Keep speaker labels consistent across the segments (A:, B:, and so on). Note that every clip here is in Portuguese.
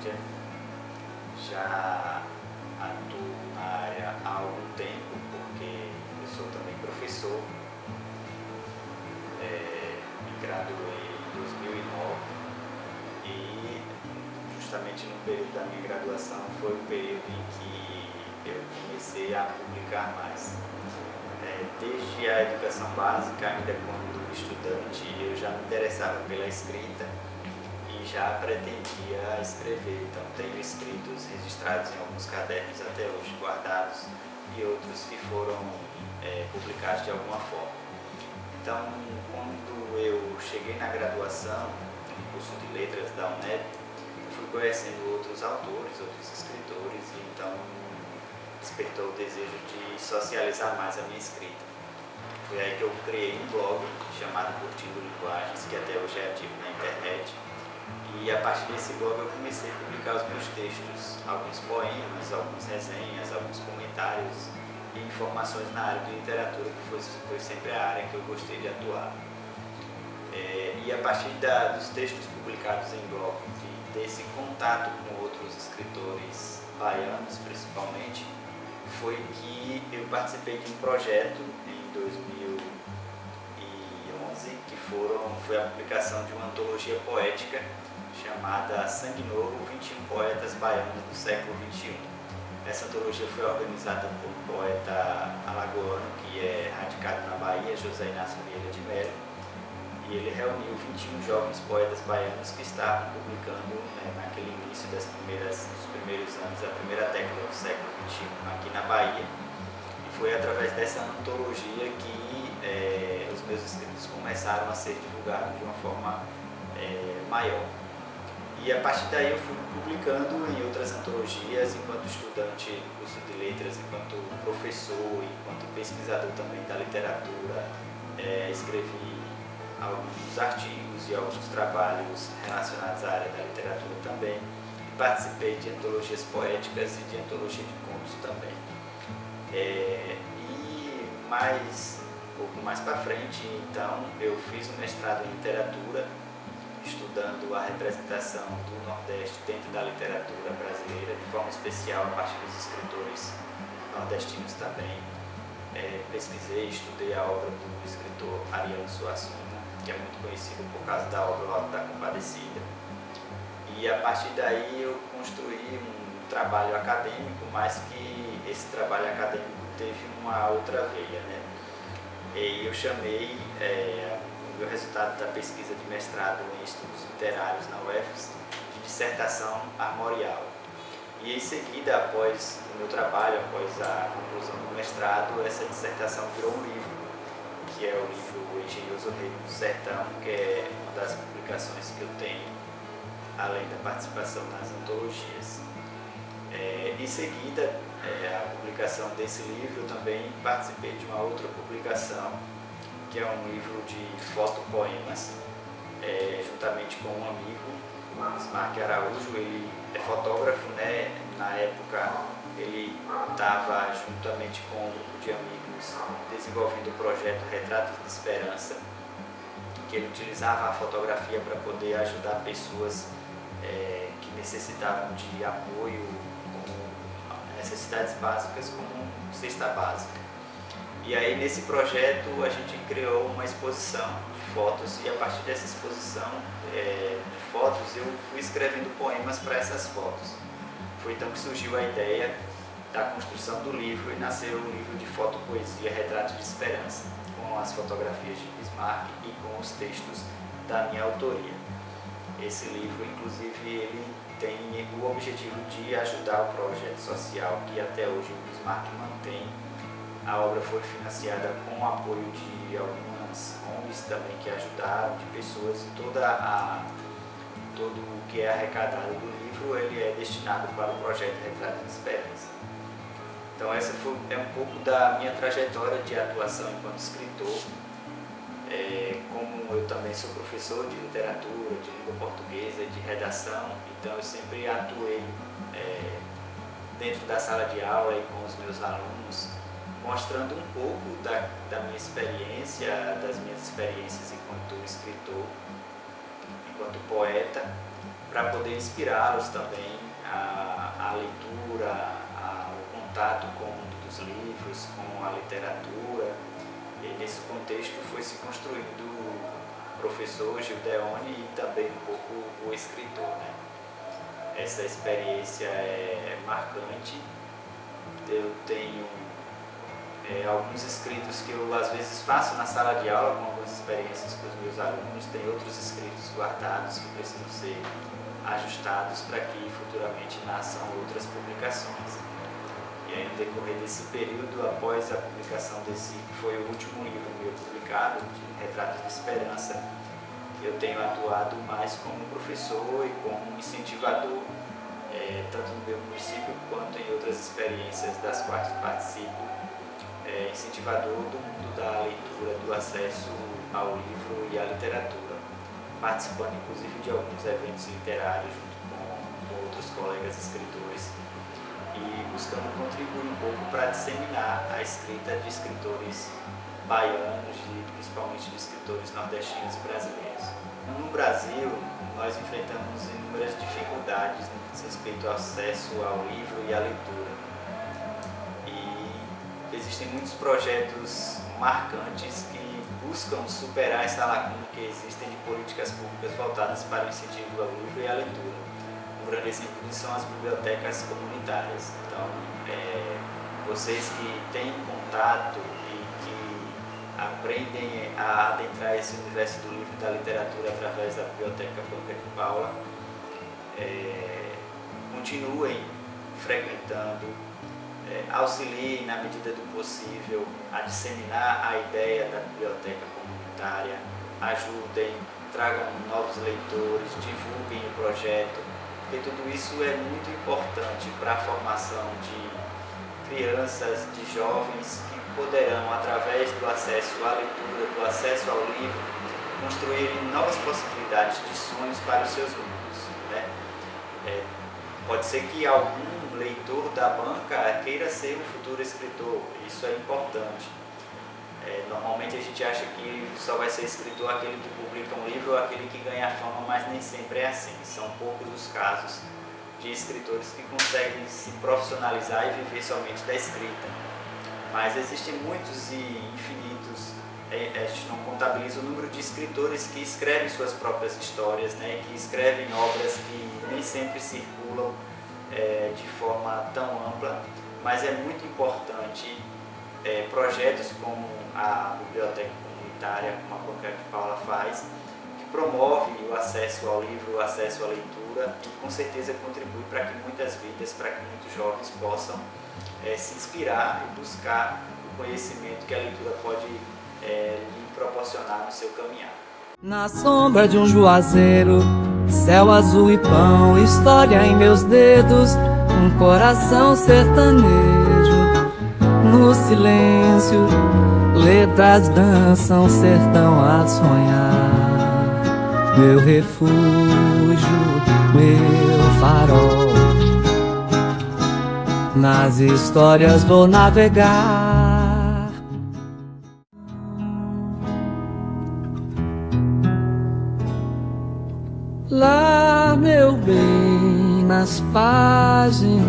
A: mídia, já atuo na área há algum tempo, porque eu sou também professor, me graduei em 2009 e justamente no período da minha graduação foi o período em que eu comecei a publicar mais. Desde a educação básica, ainda quando estudante, eu já me interessava pela escrita e já pretendia escrever. Então tenho escritos registrados em alguns cadernos até hoje guardados e outros que foram publicados de alguma forma. Então, quando eu cheguei na graduação, no curso de letras da UNEB, fui conhecendo outros autores, outros escritores, e então despertou o desejo de socializar mais a minha escrita. Foi aí que eu criei um blog chamado Curtindo Linguagens, que até hoje é ativo na internet. E a partir desse blog eu comecei a publicar os meus textos, alguns poemas, algumas resenhas, alguns comentários e informações na área de literatura, que foi sempre a área que eu gostei de atuar. E a partir dos textos publicados em blog, desse contato com outros escritores baianos principalmente, foi que eu participei de um projeto em 2011, que foi a publicação de uma antologia poética chamada Sangue Novo, 21 Poetas Baianos do Século XXI. Essa antologia foi organizada por um poeta alagoano que é radicado na Bahia, José Inácio Vieira de Mello, e ele reuniu 21 jovens poetas baianos que estavam publicando naquele início dos primeiros anos da primeira década do século XXI aqui na Bahia. E foi através dessa antologia que os meus escritos começaram a ser divulgados de uma forma maior. E a partir daí eu fui publicando em outras antologias, enquanto estudante do curso de letras, enquanto professor, enquanto pesquisador também da literatura, escrevi alguns artigos e alguns trabalhos relacionados à área da literatura também. E participei de antologias poéticas e de antologia de contos também. E um pouco mais para frente, então, eu fiz um mestrado em literatura, estudando a representação do Nordeste dentro da literatura brasileira, de forma especial a partir dos escritores nordestinos também. Pesquisei e estudei a obra do escritor Ariano Suassuna, que é muito conhecido por causa da obra O Auto da Compadecida. E a partir daí eu construí um trabalho acadêmico, mas que esse trabalho acadêmico teve uma outra veia, né? E eu chamei o meu resultado da pesquisa de mestrado em estudos literários na UFES de dissertação armorial. E em seguida, após o meu trabalho, após a conclusão do mestrado, essa dissertação virou um livro, que é o livro O Engenhoso Reino do Sertão, que é uma das publicações que eu tenho, além da participação nas antologias. Em seguida, a publicação desse livro, eu também participei de uma outra publicação, que é um livro de fotopoemas, juntamente com um amigo, o Ismark Araújo. Ele é fotógrafo, né? Na época ele estava juntamente com um grupo de amigos desenvolvendo o projeto Retratos de Esperança, que ele utilizava a fotografia para poder ajudar pessoas que necessitavam de apoio, com necessidades básicas como cesta básica. E aí nesse projeto a gente criou uma exposição de fotos, e a partir dessa exposição de fotos eu fui escrevendo poemas para essas fotos. Foi então que surgiu a ideia da construção do livro e nasceu o livro de fotopoesia Retratos de Esperança, com as fotografias de Bismarck e com os textos da minha autoria. Esse livro, inclusive, ele tem o objetivo de ajudar o projeto social que até hoje o Bismarck mantém. A obra foi financiada com o apoio de algumas ONGs também que ajudaram, de pessoas, e todo o que é arrecadado do livro ele é destinado para o projeto Retrato de Esperança. Então essa é um pouco da minha trajetória de atuação enquanto escritor. Como eu também sou professor de literatura, de língua portuguesa e de redação, então eu sempre atuei dentro da sala de aula e com os meus alunos, mostrando um pouco da minha experiência, das minhas experiências enquanto escritor, enquanto poeta, para poder inspirá-los também à leitura, ao contato com o mundo dos livros, com a literatura. E nesse contexto foi se construindo o professor Gildeone e também um pouco o escritor, né? Essa experiência é marcante. Eu tenho alguns escritos que eu às vezes faço na sala de aula com algumas experiências com os meus alunos, tem outros escritos guardados que precisam ser ajustados para que futuramente nasçam outras publicações. E aí no decorrer desse período, após a publicação desse, que foi o último livro meu publicado, de Retratos de Esperança, eu tenho atuado mais como professor e como incentivador, tanto no meu município quanto em outras experiências das quais participo, incentivador do mundo da leitura, do acesso ao livro e à literatura, participando inclusive de alguns eventos literários junto com outros colegas escritores e buscando contribuir um pouco para disseminar a escrita de escritores baianos e principalmente de escritores nordestinos e brasileiros. No Brasil, nós enfrentamos inúmeras dificuldades no que diz respeito ao acesso ao livro e à leitura. E existem muitos projetos marcantes que buscam superar essa lacuna que existem de políticas públicas voltadas para o incentivo ao livro e à leitura. Um grande exemplo disso são as bibliotecas comunitárias. Então, vocês que têm contato e que aprendem a adentrar esse universo do livro e da literatura através da Biblioteca Banca de Paula, continuem frequentando, auxiliem na medida do possível a disseminar a ideia da biblioteca comunitária, ajudem, tragam novos leitores, divulguem o projeto, porque tudo isso é muito importante para a formação de crianças, de jovens que poderão, através do acesso à leitura, do acesso ao livro, construírem novas possibilidades de sonhos para os seus mundos, né? Pode ser que algum leitor da banca queira ser um futuro escritor, isso é importante. Normalmente a gente acha que só vai ser escritor aquele que publica um livro ou aquele que ganha fama, mas nem sempre é assim. São poucos os casos de escritores que conseguem se profissionalizar e viver somente da escrita. Mas existem muitos e infinitos, a gente não contabiliza o número de escritores que escrevem suas próprias histórias, né, que escrevem obras que nem sempre circulam de forma tão ampla, mas é muito importante projetos como a Biblioteca Comunitária, como a Banca de Paula faz, que promove o acesso ao livro, o acesso à leitura e com certeza contribui para que muitas vidas, para que muitos jovens possam se inspirar e buscar o conhecimento que a leitura pode lhe proporcionar no seu caminhar.
B: Na sombra de um juazeiro, céu azul e pão, história em meus dedos, um coração sertanejo. No silêncio, letras dançam, sertão a sonhar. Meu refúgio, meu farol, nas histórias vou navegar. Lá, meu bem, nas páginas,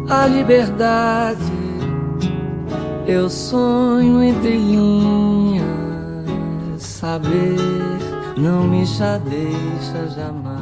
B: a liberdade, eu sonho entre linhas, saber não me deixa jamais.